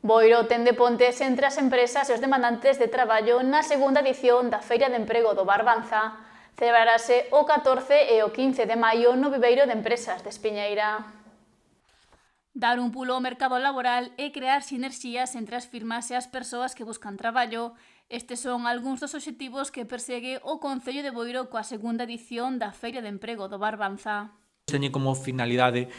Boiro ten de pontes entre as empresas e os demandantes de traballo na segunda edición da Feira de Emprego do Barbanza. Celebrarase o 14 e o 15 de maio no Viveiro de Empresas de Espiñeira. Dar un pulo ao mercado laboral e crear sinerxías entre as firmas e as persoas que buscan traballo. Estes son algúns dos obxectivos que persegue o Concello de Boiro coa segunda edición da Feira de Emprego do Barbanza. Teñen como finalidade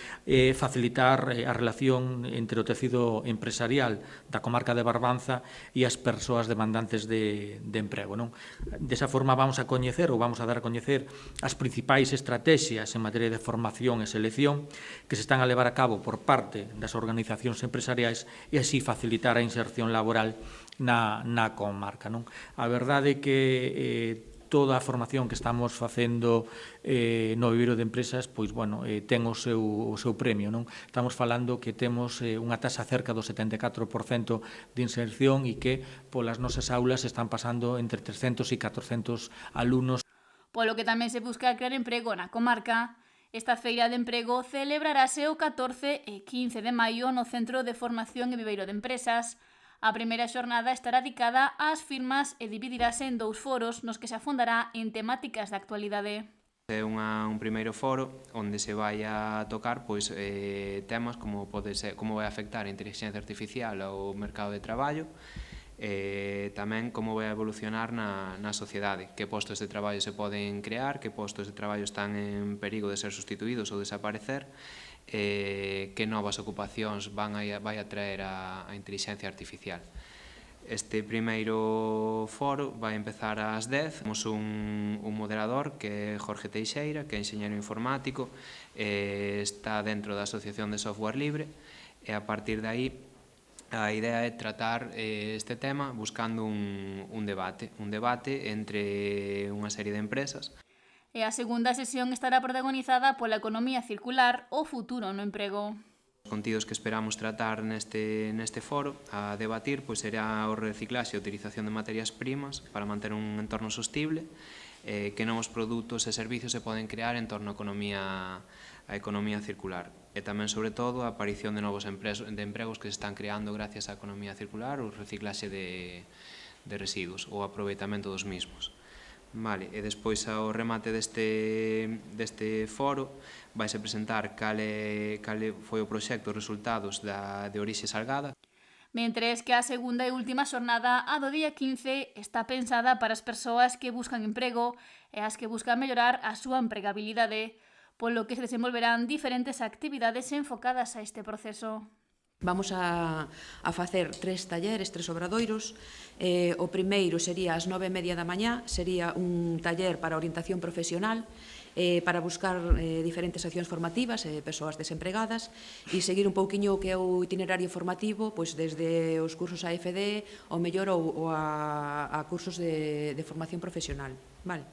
facilitar a relación entre o tecido empresarial da comarca de Barbanza e as persoas demandantes de emprego. Non? Desa forma vamos a coñecer ou vamos a dar a coñecer as principais estrategias en materia de formación e selección que se están a levar a cabo por parte das organizacións empresariais e así facilitar a inserción laboral na comarca. Non? A verdade é que toda a formación que estamos facendo no Viveiro de Empresas, pois, bueno, ten o seu premio, non? Estamos falando que temos unha taxa cerca do 74% de inserción e que polas nosas aulas están pasando entre 300 e 400 alumnos. Polo que tamén se busca crear emprego na comarca, esta feira de emprego celebrarase o 14 e 15 de maio no Centro de Formación e Viveiro de Empresas. A primeira xornada estará dedicada ás firmas e dividirase en 2 foros nos que se afondará en temáticas de actualidade. É un primeiro foro onde se vai a tocar temas como vai afectar a inteligencia artificial ao mercado de traballo, tamén como vai evolucionar na sociedade, que postos de traballo se poden crear, que postos de traballo están en perigo de ser sustituídos ou desaparecer, que novas ocupacións vai a traer a inteligencia artificial. Este primeiro foro vai empezar ás 10. Temos un moderador que é Jorge Teixeira, que é enxeñeiro informático, está dentro da Asociación de Software Libre, e a partir de aí a idea é tratar este tema buscando un debate entre unha serie de empresas. E a segunda sesión estará protagonizada pola economía circular, o futuro no emprego. Os contidos que esperamos tratar neste foro a debatir será o reciclaxe e a utilización de materias primas para manter un entorno sostible, que novos produtos e servicios se poden crear en torno á economía circular, e tamén, sobre todo, a aparición de novos empregos que se están creando gracias á economía circular, o reciclaxe de residuos ou aproveitamento dos mismos. Vale, e despois ao remate deste foro vaise presentar cal foi o proxecto, os resultados de Orixe Salgada. Mentres que a segunda e última xornada, a do día 15, está pensada para as persoas que buscan emprego e as que buscan mellorar a súa empregabilidade, polo que se desenvolverán diferentes actividades enfocadas a este proceso. Vamos a facer 3 talleres, 3 obradoiros. O primeiro sería ás 9:30 da mañá, sería un taller para orientación profesional, para buscar diferentes accións formativas e persoas desempregadas e seguir un pouquiño o que é o itinerario formativo, desde os cursos AFD, o mellor ou a cursos de formación profesional. Vale.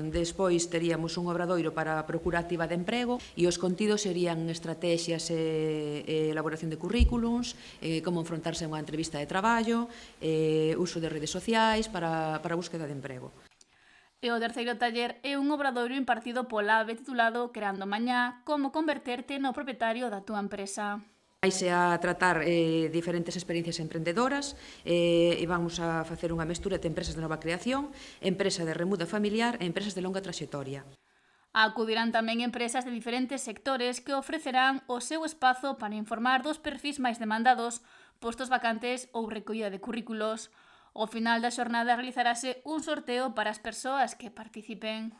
Despois teríamos un obradoiro para a procura activa de emprego e os contidos serían estrategias e elaboración de currículums, como enfrontarse a unha entrevista de traballo, uso de redes sociais para a búsqueda de emprego. E o terceiro taller é un obradoiro impartido pola AVE titulado Creando Mañá, como converterte no propietario da túa empresa. Vaise a tratar diferentes experiencias emprendedoras e vamos a facer unha mestura de empresas de nova creación, empresa de remuda familiar e empresas de longa traxectoria. Acudirán tamén empresas de diferentes sectores que ofrecerán o seu espazo para informar dos perfis máis demandados, postos vacantes ou recollida de currículos. Ao final da xornada realizarase un sorteo para as persoas que participen.